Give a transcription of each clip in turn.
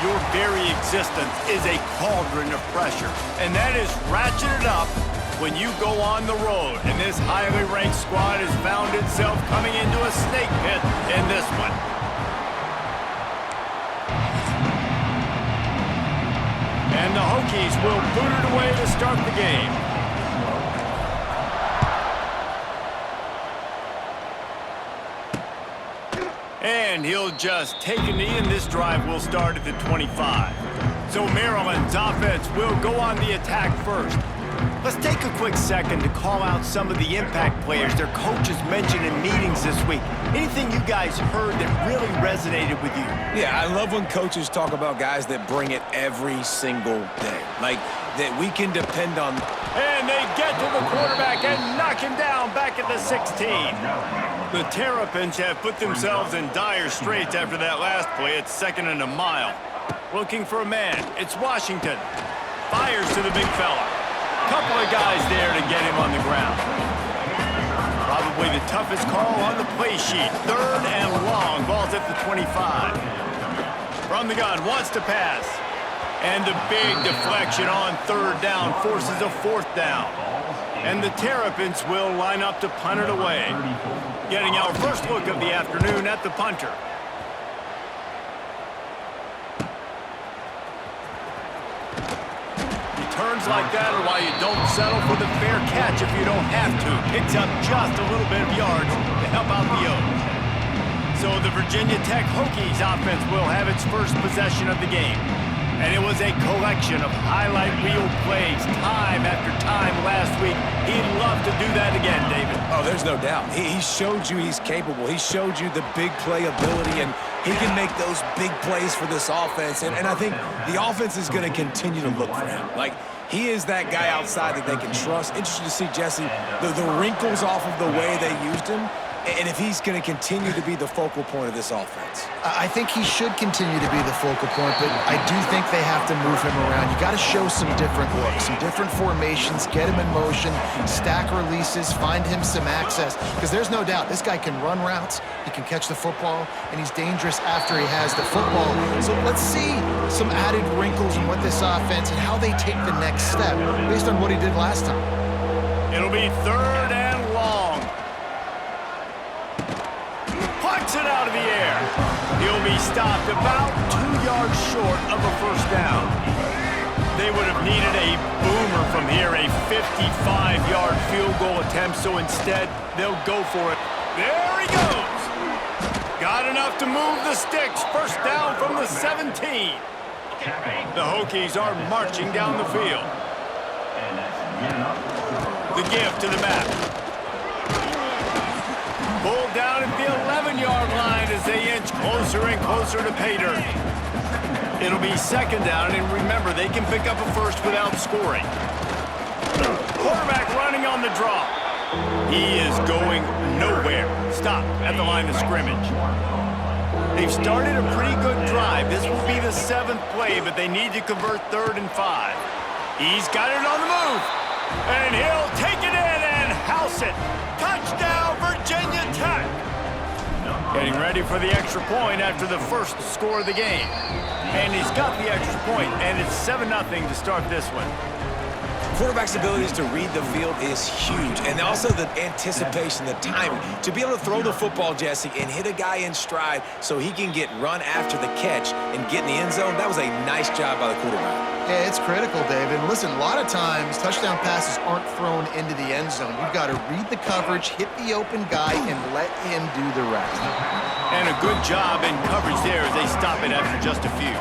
Your very existence is a cauldron of pressure, and that is ratcheted up when you go on the road. And this highly ranked squad has found itself coming into a snake pit in this one. And the Hokies will boot it away to start the game. And he'll just take a knee, and this drive will start at the 25. So Maryland's offense will go on the attack first. Let's take a quick second to call out some of the impact players their coaches mentioned in meetings this week. Anything you guys heard that really resonated with you? Yeah, I love when coaches talk about guys that bring it every single day. Like, that we can depend on. And they get to the quarterback and knock him down back at the 16. The Terrapins have put themselves in dire straits after that last play. It's 2nd and a mile. Looking for a man. It's Washington. Fires to the big fella. Couple of guys there to get him on the ground. Probably the toughest call on the play sheet. 3rd and long. Ball's at the 25. From the gun, wants to pass. And the big deflection on 3rd down forces a 4th down. And the Terrapins will line up to punt it away. Getting our first look of the afternoon at the punter. He turns like that, or why you don't settle for the fair catch if you don't have to. Picks up just a little bit of yards to help out the O's. So the Virginia Tech Hokies offense will have its first possession of the game. And it was a collection of highlight reel plays time after time last week. He'd love to do that again, David. Oh, there's no doubt. He showed you he's capable. He showed you the big play ability, and he can make those big plays for this offense. And I think the offense is going to continue to look for him. Like, he is that guy outside that they can trust. Interesting to see, Jesse, the wrinkles off of the way they used him. And if he's going to continue to be the focal point of this offense. I think he should continue to be the focal point, but I do think they have to move him around. You got to show some different looks, some different formations, get him in motion, stack releases, find him some access. Because there's no doubt, this guy can run routes, he can catch the football, and he's dangerous after he has the football. So let's see some added wrinkles in what this offense and how they take the next step based on what he did last time. It'll be 3rd and long. Plucks it out of the air. He'll be stopped about 2 yards short of a 1st down. They would have needed a boomer from here, a 55-yard field goal attempt, so instead they'll go for it. There he goes. Got enough to move the sticks. 1st down from the 17. The Hokies are marching down the field. The give to the back. Pulled down at the 11-yard line as they inch closer and closer to pay dirt. It'll be 2nd down, and remember, they can pick up a first without scoring. Quarterback running on the draw. He is going nowhere. Stop at the line of scrimmage. They've started a pretty good drive. This will be the 7th play, but they need to convert 3rd and 5. He's got it on the move, and he'll take it in and house it. Touchdown, Virginia Tech. Getting ready for the extra point after the first score of the game. And he's got the extra point, and it's 7-0 to start this one. Quarterback's abilities to read the field is huge, and also the anticipation, the timing. To be able to throw the football, Jesse, and hit a guy in stride so he can get run after the catch and get in the end zone, that was a nice job by the quarterback. Yeah, it's critical, David. Listen, a lot of times touchdown passes aren't thrown into the end zone. You've got to read the coverage, hit the open guy, and let him do the rest. And a good job in coverage there as they stop it after just a few.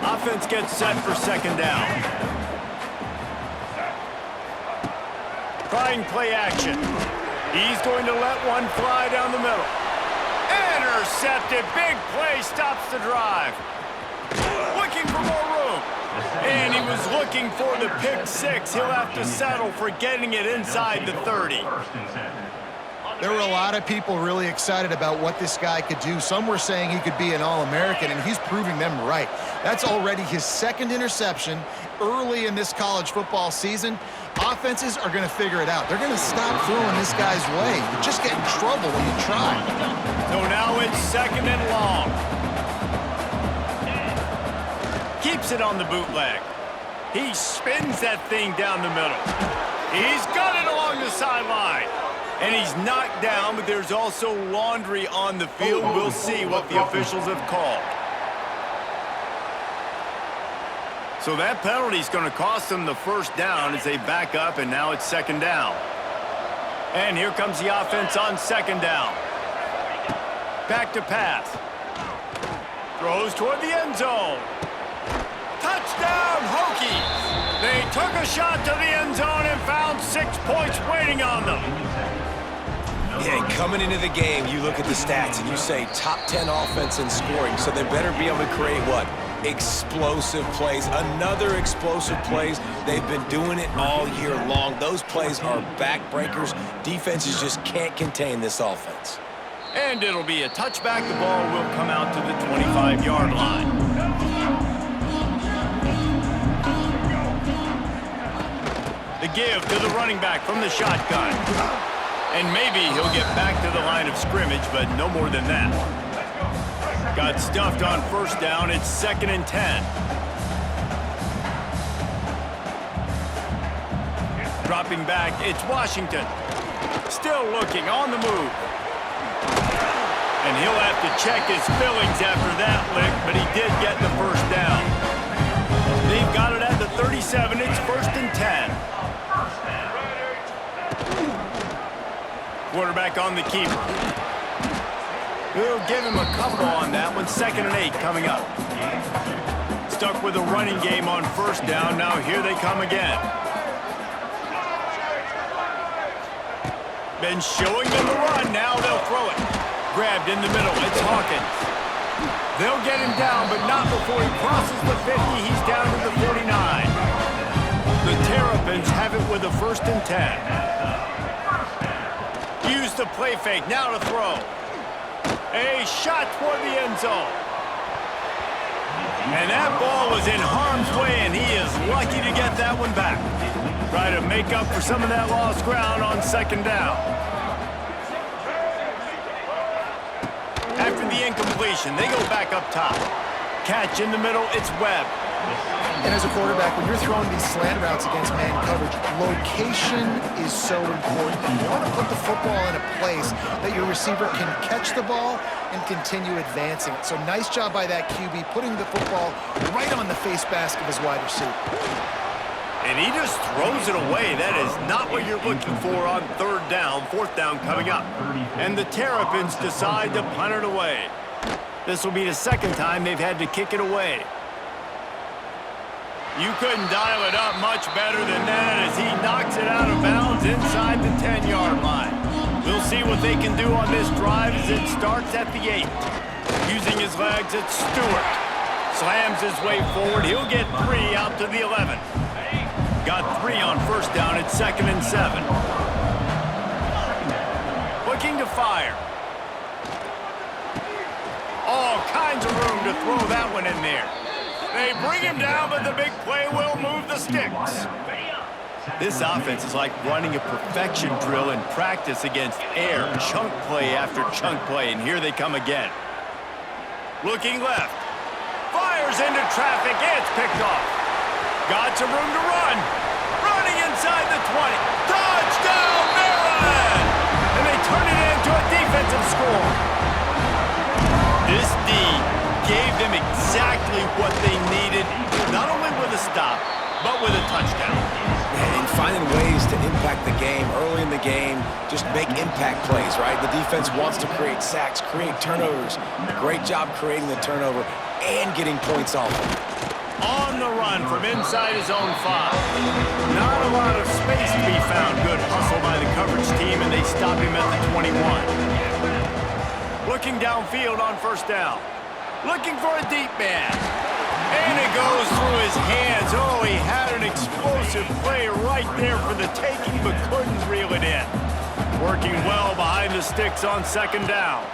Offense gets set for 2nd down. Trying play action. He's going to let one fly down the middle. Intercepted. Big play stops the drive. Looking for more room. And he was looking for the pick 6. He'll have to settle for getting it inside the 30. There were a lot of people really excited about what this guy could do. Some were saying he could be an All-American, and he's proving them right. That's already his 2nd interception early in this college football season. Offenses are going to figure it out. They're going to stop throwing this guy's way. You just get in trouble when you try. So now it's 2nd and long. Keeps it on the bootleg. He spins that thing down the middle. He's got it along the sideline. And he's knocked down, but there's also laundry on the field. We'll see what the officials have called. So that penalty is going to cost them the first down as they back up, and now it's second down. And here comes the offense on second down. Back to pass. Throws toward the end zone. Touchdown, Hokies! They took a shot to the end zone and found 6 points waiting on them. Yeah, coming into the game, you look at the stats and you say top 10 offense in scoring, so they better be able to create what? Explosive plays. Another explosive plays. They've been doing it all year long. Those plays are backbreakers. Defenses just can't contain this offense. And it'll be a touchback. The ball will come out to the 25-yard line. The give to the running back from the shotgun. And maybe he'll get back to the line of scrimmage, but no more than that. Got stuffed on first down. It's 2nd and 10. Dropping back, it's Washington. Still looking, on the move. And he'll have to check his fillings after that lick, but he did get the first down. They've got it at the 37. It's 1st and 10. Quarterback on the keeper. We'll give him a couple on that one. 2nd and 8 coming up. Stuck with a running game on first down. Now here they come again. Been showing them the run. Now they'll throw it. Grabbed in the middle. It's Hawkins. They'll get him down, but not before he crosses the 50. He's down to the 49. The Terrapins have it with a 1st and 10. Use the play fake. Now to throw. A shot toward the end zone. And that ball was in harm's way, and he is lucky to get that one back. Try to make up for some of that lost ground on second down. After the incompletion, they go back up top. Catch in the middle, it's Webb. And as a quarterback, when you're throwing these slant routes against man coverage, location is so important. You want to put the football in a place that your receiver can catch the ball and continue advancing. So nice job by that QB, putting the football right on the face mask of his wide receiver. And he just throws it away. That is not what you're looking for on third down. Fourth down coming up. And the Terrapins decide to punt it away. This will be the second time they've had to kick it away. You couldn't dial it up much better than that as he knocks it out of bounds inside the 10-yard line. We'll see what they can do on this drive as it starts at the 8. Using his legs, it's Stewart. Slams his way forward. He'll get 3 out to the 11. Got 3 on first down. It's 2nd and 7. Looking to fire. All kinds of room to throw that one in there. They bring him down, but the big play will move the sticks. This offense is like running a perfection drill in practice against air. Chunk play after chunk play, and here they come again. Looking left. Fires into traffic. It's picked off. Got some room to run. Running inside the 20. Touchdown, Maryland! And they turn it into a defensive score. This D gave them exactly what they needed, not only with a stop, but with a touchdown. And finding ways to impact the game early in the game, just make impact plays, right? The defense wants to create sacks, create turnovers. Great job creating the turnover and getting points off of it. On the run from inside his own 5. Not a lot of space to be found. Good hustle by the coverage team, and they stop him at the 21. Looking downfield on first down. Looking for a deep man. And it goes through his hands. Oh, he had an explosive play right there for the taking, but couldn't reel it in. Working well behind the sticks on second down.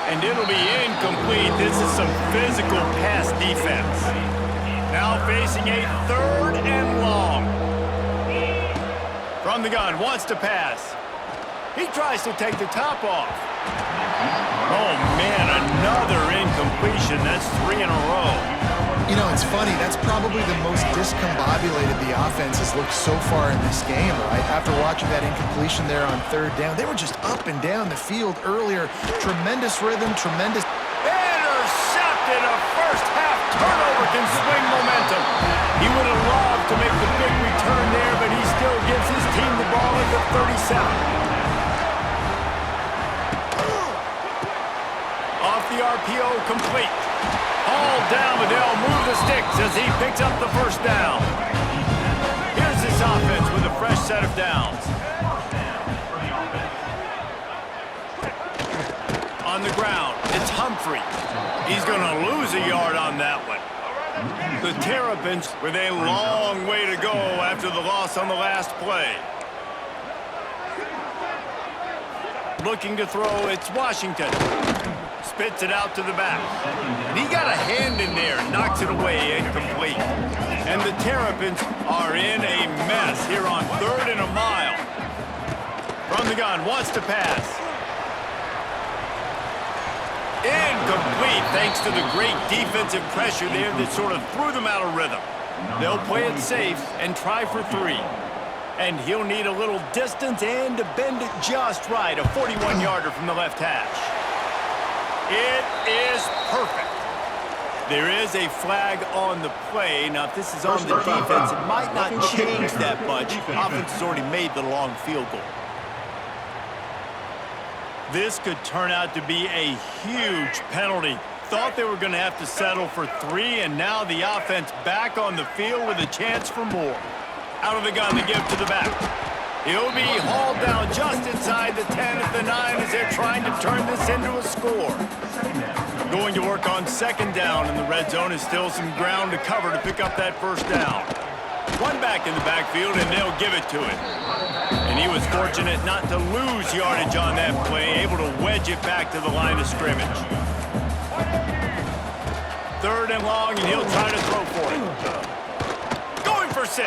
And it'll be incomplete. This is some physical pass defense. Now facing a 3rd and long. From the gun, wants to pass. He tries to take the top off. Oh, man, another incompletion. interception. That's 3 in a row. You know, it's funny. That's probably the most discombobulated the offense has looked so far in this game, right? After watching that incompletion there on 3rd down, they were just up and down the field earlier. Tremendous rhythm, tremendous... Intercepted! A first-half turnover can swing momentum. He would have loved to make the big return there, but he still gives his team the ball at the 37. Off the RPO, complete. All down, but they'll move the sticks as he picks up the first down. Here's this offense with a fresh set of downs. On the ground, it's Humphrey. He's going to lose a yard on that one. The Terrapins with a long way to go after the loss on the last play. Looking to throw, it's Washington. Spits it out to the back. And he got a hand in there, knocks it away, incomplete. And the Terrapins are in a mess here on 3rd and a mile. From the gun, wants to pass. Incomplete, thanks to the great defensive pressure there that sort of threw them out of rhythm. They'll play it safe and try for 3. And he'll need a little distance and to bend it just right. A 41-yarder from the left hash. It is perfect. There is a flag on the play. Now, if this is on the defense, it might not change that much. Offense has already made the long field goal. This could turn out to be a huge penalty. Thought they were going to have to settle for 3, and now the offense back on the field with a chance for more. Out of the gun to give to the back. He'll be hauled down just inside the 10 at the 9 as they're trying to turn this into a score. Going to work on 2nd down, and the red zone is still some ground to cover to pick up that first down. One back in the backfield, and they'll give it to him. And he was fortunate not to lose yardage on that play, able to wedge it back to the line of scrimmage. 3rd and long, and he'll try to throw for it. Going for 6.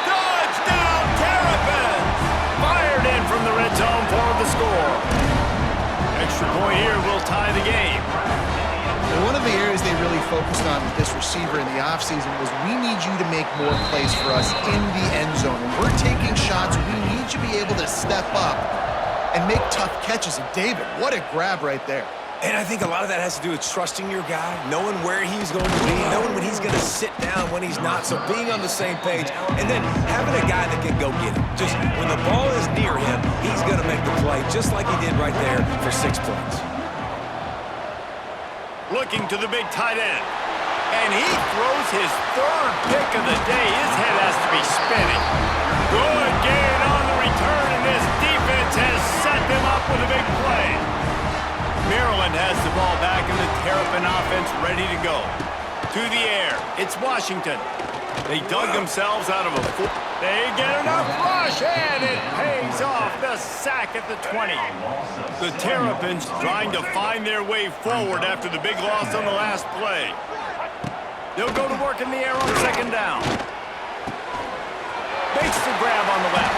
Touchdown, Terrapins! Fired in from the red zone for the score. Extra point here will tie the game. One of the areas they really focused on with this receiver in the offseason was we need you to make more plays for us in the end zone. When we're taking shots, we need you to be able to step up and make tough catches. And David, what a grab right there. And I think a lot of that has to do with trusting your guy, knowing where he's going to be, knowing when he's going to sit down, when he's not, so being on the same page, and then having a guy that can go get it. Just when the ball is near him, he's going to make the play, just like he did right there for 6 points. Looking to the big tight end. And he throws his 3rd pick of the day. His head has to be spinning. Good gain on the return, and this defense has set them up with a big play. Maryland has the ball back, and the Terrapin offense ready to go. To the air, it's Washington. They dug themselves out of a... They get enough rush, and it pays off. The sack at the 20. The Terrapins trying to find their way forward after the big loss on the last play. They'll go to work in the air on 2nd down. Makes the grab on the left.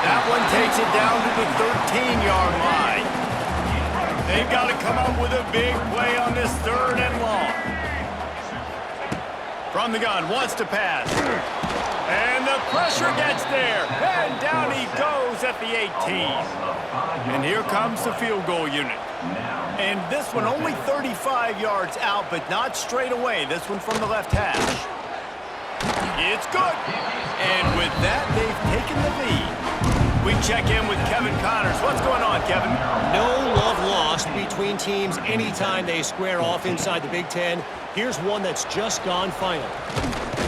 That one takes it down to the 13-yard line. They've got to come up with a big play on this 3rd and long. From the gun, wants to pass. And the pressure gets there. And down he goes at the 18. And here comes the field goal unit. And this one only 35 yards out, but not straight away. This one from the left hash. It's good. And with that, they've taken the lead. We check in with Kevin Connors. What's going on, Kevin? No love lost between teams anytime they square off inside the Big Ten. Here's one that's just gone final.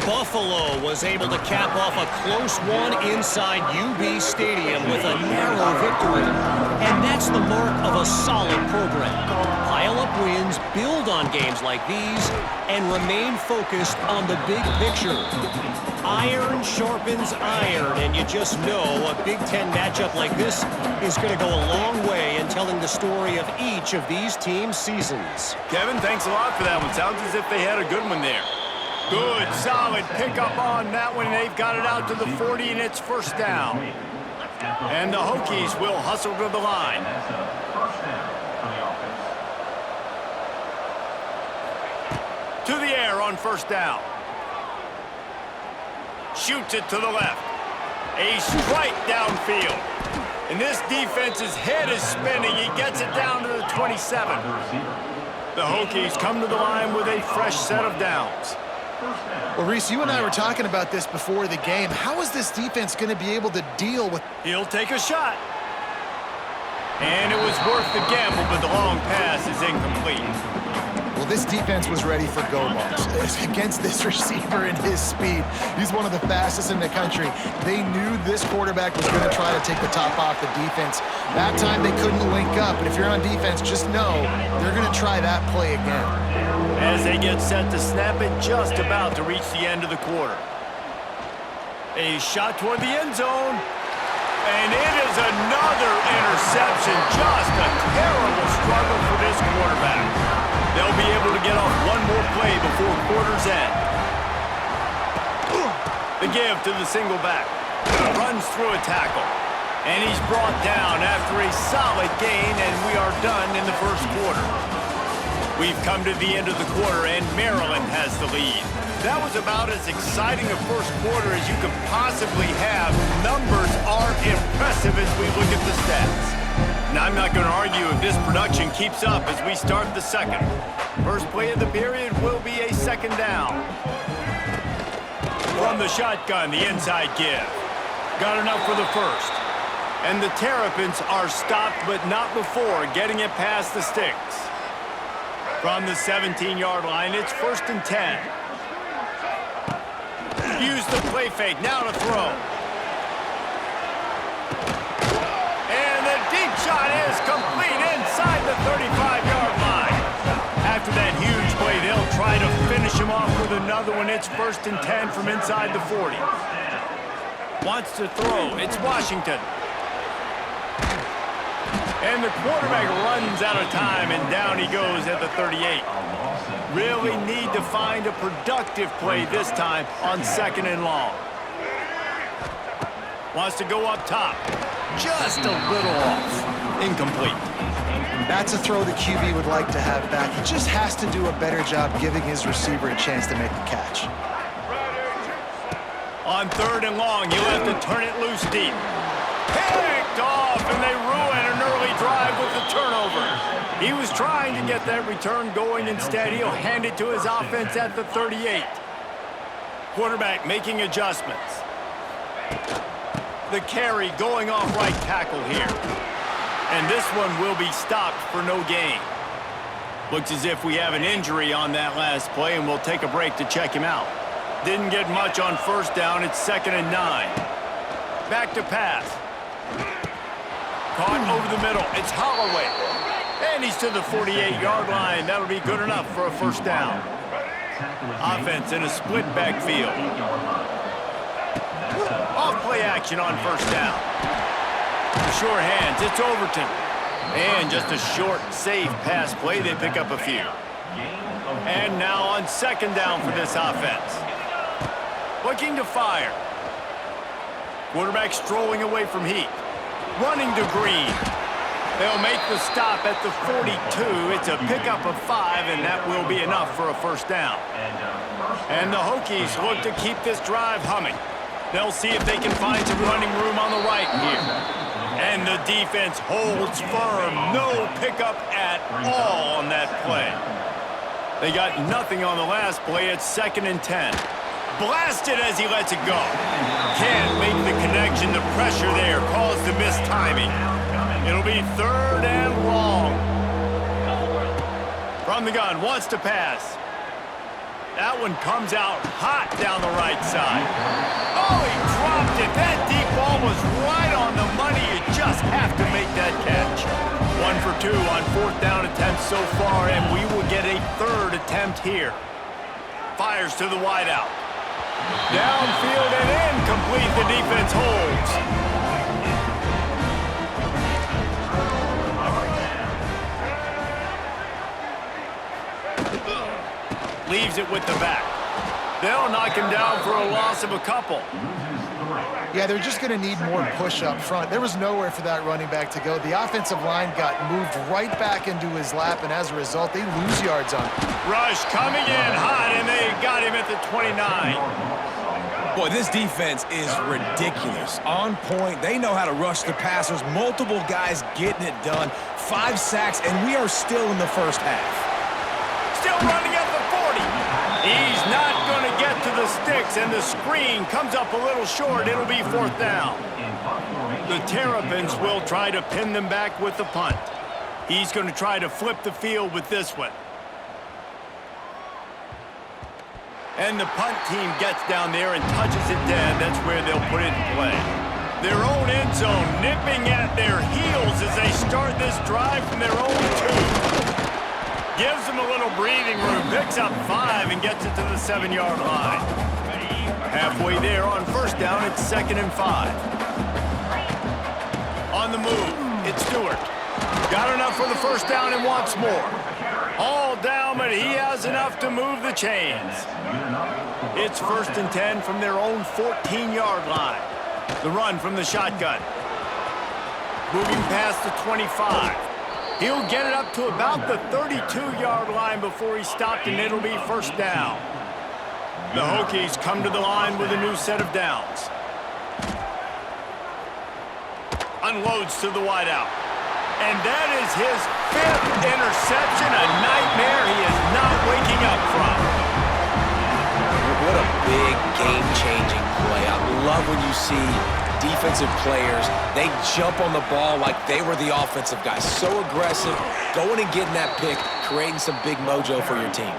Buffalo was able to cap off a close one inside UB Stadium with a narrow victory. And that's the mark of a solid program. Pile up wins, build on games like these, and remain focused on the big picture. Iron sharpens iron, and you just know a Big Ten matchup like this is going to go a long way in telling the story of each of these teams' seasons. Kevin, thanks a lot for that one. Sounds as if they had a good one there. Good, solid pickup on that one. They've got it out to the 40, and it's 1st down. And the Hokies will hustle to the line. to the air on first down. Shoots it to the left. A strike downfield. And this defense's head is spinning. He gets it down to the 27. The Hokies come to the line with a fresh set of downs. Well, Reese, you and I were talking about this before the game. How is this defense going to be able to deal with... He'll take a shot. And it was worth the gamble, but the long pass is incomplete. Well, this defense was ready for go balls. Against this receiver and his speed, he's one of the fastest in the country. They knew this quarterback was going to try to take the top off the defense. That time they couldn't link up, and if you're on defense, just know they're going to try that play again. As they get set to snap it, just about to reach the end of the quarter. A shot toward the end zone. And it is another interception. Just a terrible struggle for this quarterback. They'll be able to get off one more play before quarter's end. The give to the single back. Runs through a tackle. And he's brought down after a solid gain, and we are done in the first quarter. We've come to the end of the quarter, and Maryland has the lead. That was about as exciting a first quarter as you could possibly have. Numbers are impressive as we look at the stats. Now, I'm not going to argue if this production keeps up as we start the second. First play of the period will be a second down. From the shotgun, the inside give. Got enough for the first. And the Terrapins are stopped, but not before getting it past the sticks. From the 17-yard line, it's 1st and 10. Use the play fake, now to throw. And the deep shot is complete inside the 35-yard line. After that huge play, they'll try to finish him off with another one. It's 1st and 10 from inside the 40. Wants to throw, it's Washington. And the quarterback runs out of time, and down he goes at the 38. Really need to find a productive play this time on 2nd and long. Wants to go up top. Just a little off. Incomplete. That's a throw the QB would like to have back. He just has to do a better job giving his receiver a chance to make the catch. On 3rd and long, he'll have to turn it loose deep. Picked off, and they ruin an early drive with the turnover. He was trying to get that return going. Instead, he'll hand it to his offense at the 38. Quarterback making adjustments. The carry going off right tackle here. And this one will be stopped for no gain. Looks as if we have an injury on that last play, and we'll take a break to check him out. Didn't get much on first down. It's 2nd and 9. Back to pass. Caught over the middle. It's Holloway. And he's to the 48-yard line. That'll be good enough for a first down. Offense in a split backfield. Off play action on first down. The short hands. It's Overton. And just a short, safe pass play. They pick up a few. And now on 2nd down for this offense. Looking to fire. Quarterback strolling away from heat. Running to Green. They'll make the stop at the 42. It's a pickup of 5, and that will be enough for a first down. And the Hokies look to keep this drive humming. They'll see if they can find some running room on the right here. And the defense holds firm. No pickup at all on that play. They got nothing on the last play. It's 2nd and 10. Blasted as he lets it go. Can't make the connection. The pressure there caused the missed timing. It'll be 3rd and long. From the gun, wants to pass. That one comes out hot down the right side. Oh, he dropped it. That deep ball was right on the money. You just have to make that catch. 1 for 2 on 4th down attempts so far, and we will get a 3rd attempt here. Fires to the wideout. Downfield and incomplete. The defense holds. Leaves it with the back. They'll knock him down for a loss of a couple. Yeah, they're just going to need more push up front. There was nowhere for that running back to go. The offensive line got moved right back into his lap, and as a result, they lose yards on him. Rush coming in hot, and they got him at the 29. Boy, this defense is ridiculous. On point. They know how to rush the passers. Multiple guys getting it done. 5 sacks, and we are still in the first half. Still running at the 40. He's not going to get to the sticks, and the screen comes up a little short. It'll be 4th down. The Terrapins will try to pin them back with the punt. He's going to try to flip the field with this one. And the punt team gets down there and touches it dead. That's where they'll put it in play. Their own end zone nipping at their heels as they start this drive from their own 2. Gives them a little breathing room, picks up 5 and gets it to the 7-yard line. Halfway there on 1st down, it's 2nd and 5. On the move, it's Stewart. Got enough for the 1st down and wants more. All down, but he has enough to move the chains. It's 1st and 10 from their own 14-yard line. The run from the shotgun. Moving past the 25. He'll get it up to about the 32-yard line before he stopped, and it'll be 1st down. The Hokies come to the line with a new set of downs. Unloads to the wideout. And that is his 5th interception, a nightmare he is not waking up from. What a big game-changing play. I love when you see defensive players, they jump on the ball like they were the offensive guys. So aggressive, going and getting that pick, creating some big mojo for your team.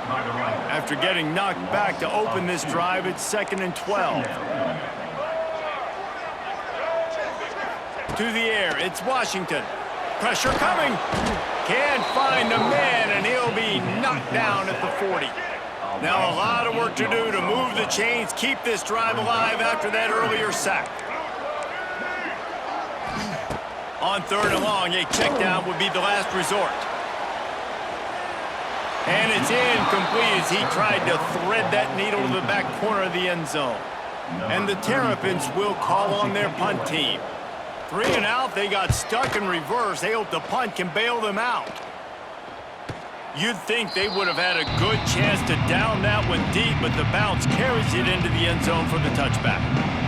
After getting knocked back to open this drive, it's 2nd and 12. To the air, it's Washington. Pressure coming. Can't find a man, and he'll be knocked down at the 40. Now a lot of work to do to move the chains, keep this drive alive after that earlier sack. On 3rd and long, a check down would be the last resort. And it's incomplete as he tried to thread that needle to the back corner of the end zone. And the Terrapins will call on their punt team. 3 and out, they got stuck in reverse. They hope the punt can bail them out. You'd think they would have had a good chance to down that one deep, but the bounce carries it into the end zone for the touchback.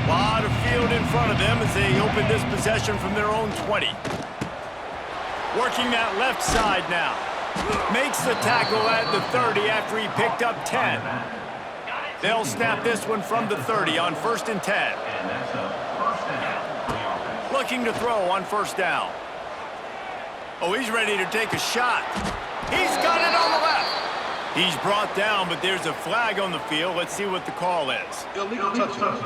A lot of field in front of them as they open this possession from their own 20. Working that left side now. Makes the tackle at the 30 after he picked up 10. They'll snap this one from the 30 on 1st and 10. Looking to throw on 1st down. Oh, he's ready to take a shot. He's got it on the left. He's brought down, but there's a flag on the field. Let's see what the call is. Illegal touchdown.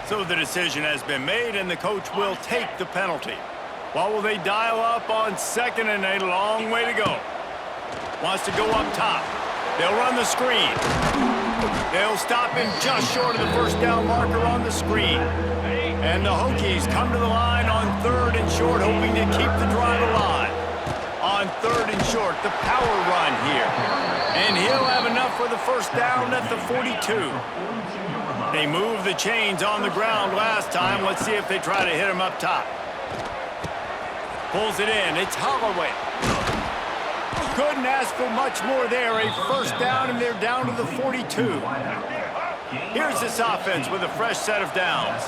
So the decision has been made, and the coach will take the penalty. What will they dial up on 2nd and a long way to go? Wants to go up top. They'll run the screen. They'll stop him just short of the 1st down marker on the screen. And the Hokies come to the line on 3rd and short, hoping to keep the drive alive. On 3rd and short, the power run here. And he'll have enough for the 1st down at the 42. They moved the chains on the ground last time. Let's see if they try to hit him up top. Pulls it in. It's Holloway. Couldn't ask for much more there. A 1st down, and they're down to the 42. Here's this offense with a fresh set of downs.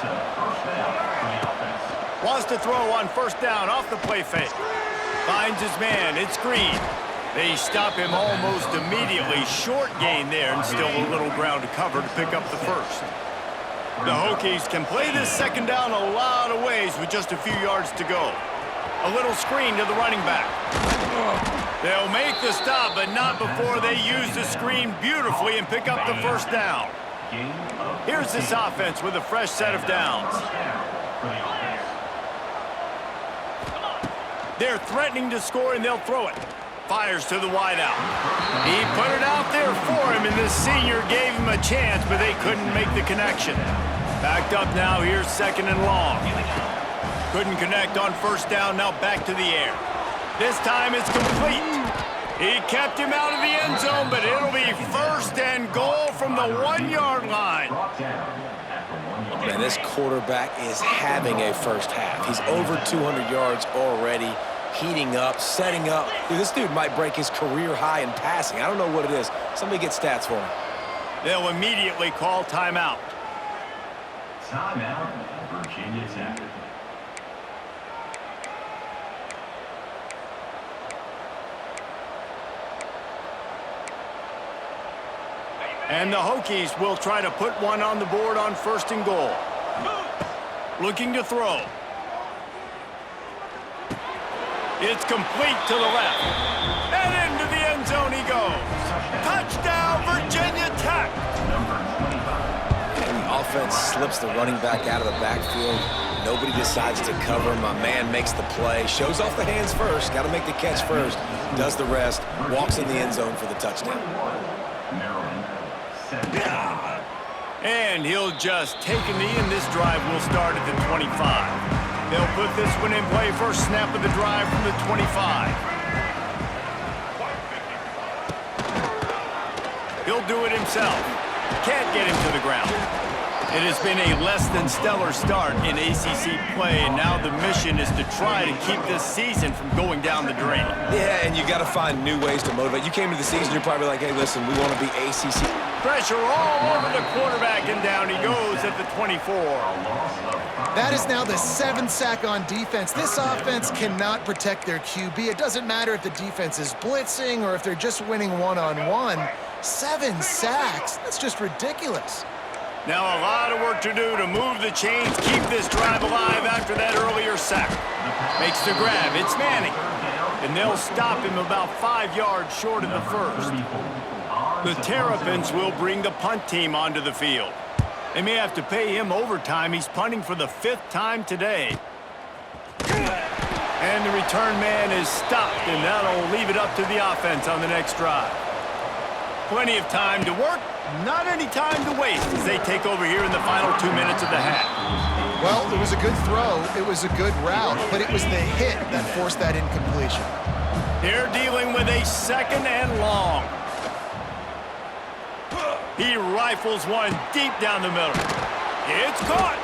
Wants to throw on 1st down off the play fake. Finds his man. It's Green. They stop him almost immediately. Short gain there, and still a little ground to cover to pick up the 1st. The Hokies can play this 2nd down a lot of ways with just a few yards to go. A little screen to the running back. They'll make the stop, but not before they use the screen beautifully and pick up the 1st down. Here's this offense with a fresh set of downs. They're threatening to score, and they'll throw it. Fires to the wideout. He put it out there for him, and the senior gave him a chance, but they couldn't make the connection. Backed up now, here's 2nd and long. Couldn't connect on 1st down, now back to the air. This time it's complete. He kept him out of the end zone, but it'll be first and goal from the 1-yard line. Man, this quarterback is having a first half. He's over 200 yards already, heating up, setting up. Dude, this dude might break his career high in passing. I don't know what it is. Somebody get stats for him. They'll immediately call timeout. Timeout, Virginia Tech. And the Hokies will try to put one on the board on first and goal. Looking to throw. It's complete to the left. And into the end zone he goes. Touchdown, Virginia Tech! And the offense slips the running back out of the backfield. Nobody decides to cover him. My man makes the play. Shows off the hands first. Got to make the catch first. Does the rest. Walks in the end zone for the touchdown. And he'll just take a knee, and this drive will start at the 25. They'll put this one in play. First snap of the drive from the 25. He'll do it himself. Can't get him to the ground. It has been a less than stellar start in ACC play, and now the mission is to try to keep this season from going down the drain. Yeah, and you got to find new ways to motivate. You came to the season, you're probably like, hey, listen, we want to be ACC. Pressure all over the quarterback, and down he goes at the 24. That is now the 7th sack on defense. This offense cannot protect their QB. It doesn't matter if the defense is blitzing or if they're just winning one-on-one. 7 sacks, that's just ridiculous. Now a lot of work to do to move the chains, keep this drive alive after that earlier sack. Makes the grab, it's Manning. And they'll stop him about 5 yards short of the first. The Terrapins will bring the punt team onto the field. They may have to pay him overtime. He's punting for the 5th time today. And the return man is stopped, and that'll leave it up to the offense on the next drive. Plenty of time to work, not any time to waste as they take over here in the final 2 minutes of the half. Well, it was a good throw, it was a good route, but it was the hit that forced that incompletion. They're dealing with a second and long. He rifles one deep down the middle. It's caught.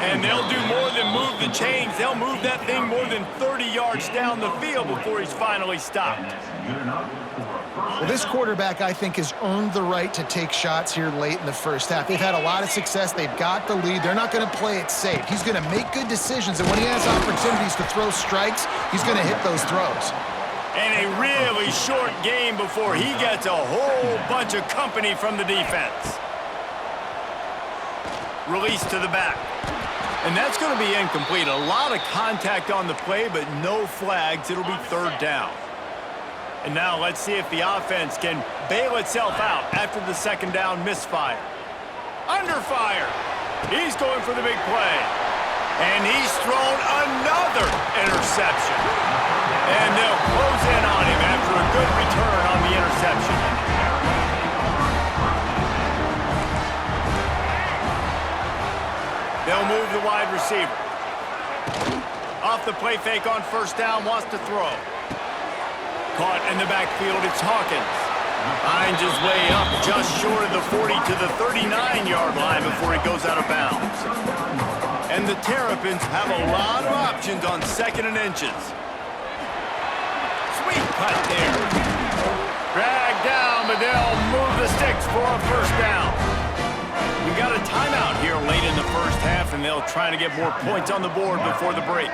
And they'll do more than move the chains. They'll move that thing more than 30 yards down the field before he's finally stopped. Well, this quarterback, I think, has earned the right to take shots here late in the first half. They've had a lot of success. They've got the lead. They're not going to play it safe. He's going to make good decisions, and when he has opportunities to throw strikes, he's going to hit those throws. And a really short game before he gets a whole bunch of company from the defense. Release to the back. And that's going to be incomplete. A lot of contact on the play, but no flags. It'll be 3rd down. And now let's see if the offense can bail itself out after the 2nd down misfire. Under fire. He's going for the big play. And he's thrown another interception. And they'll close in on him after a good return on the interception. They'll move the wide receiver. Off the play fake on 1st down, wants to throw. Caught in the backfield, it's Hawkins. Finds his way up just short of the 40 to the 39-yard line before he goes out of bounds. And the Terrapins have a lot of options on 2nd and inches. Sweet cut there. Dragged down, but they'll move the sticks for a 1st down. We got a timeout here late in the first half, and they'll try to get more points on the board before the break.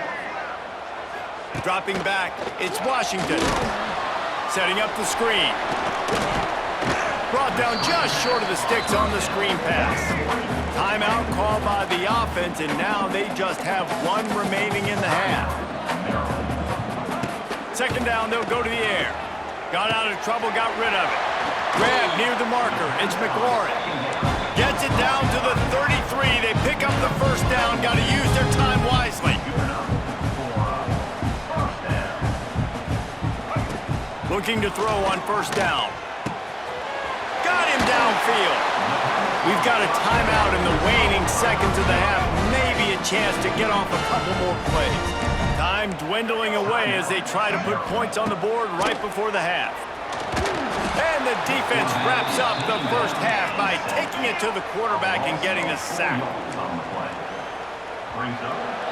Dropping back, it's Washington. Setting up the screen. Brought down just short of the sticks on the screen pass. Timeout called by the offense, and now they just have 1 remaining in the half. 2nd down, they'll go to the air. Got out of trouble, got rid of it. Grab near the marker, it's McLaurin. Gets it down to the 33. They pick up the 1st down, got to use their time wisely. Looking to throw on 1st down. Got him downfield. We've got a timeout in the waning seconds of the half. Maybe a chance to get off a couple more plays. Time dwindling away as they try to put points on the board right before the half. And the defense wraps up the first half by taking it to the quarterback and getting the sack. Brings up